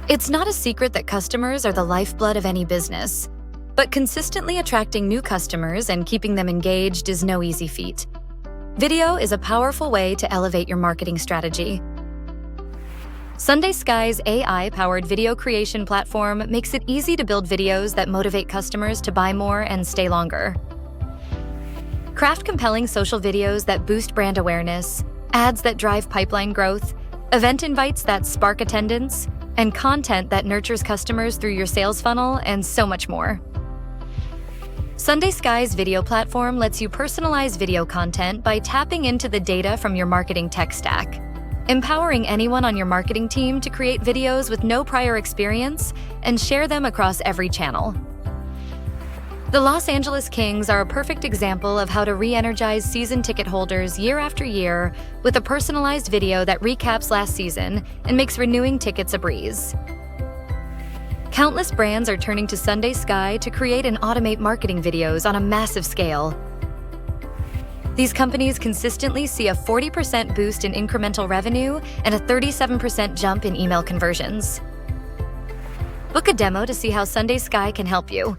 It's not a secret that customers are the lifeblood of any business, but consistently attracting new customers and keeping them engaged is no easy feat. Video is a powerful way to elevate your marketing strategy. SundaySky's AI-powered video creation platform makes it easy to build videos that motivate customers to buy more and stay longer. Craft compelling social videos that boost brand awareness, ads that drive pipeline growth, event invites that spark attendance, and content that nurtures customers through your sales funnel, and so much more. SundaySky's video platform lets you personalize video content by tapping into the data from your marketing tech stack, empowering anyone on your marketing team to create videos with no prior experience and share them across every channel. The Los Angeles Kings are a perfect example of how to re-energize season ticket holders year after year with a personalized video that recaps last season and makes renewing tickets a breeze. Countless brands are turning to SundaySky to create and automate marketing videos on a massive scale. These companies consistently see a 40% boost in incremental revenue and a 37% jump in email conversions. Book a demo to see how SundaySky can help you.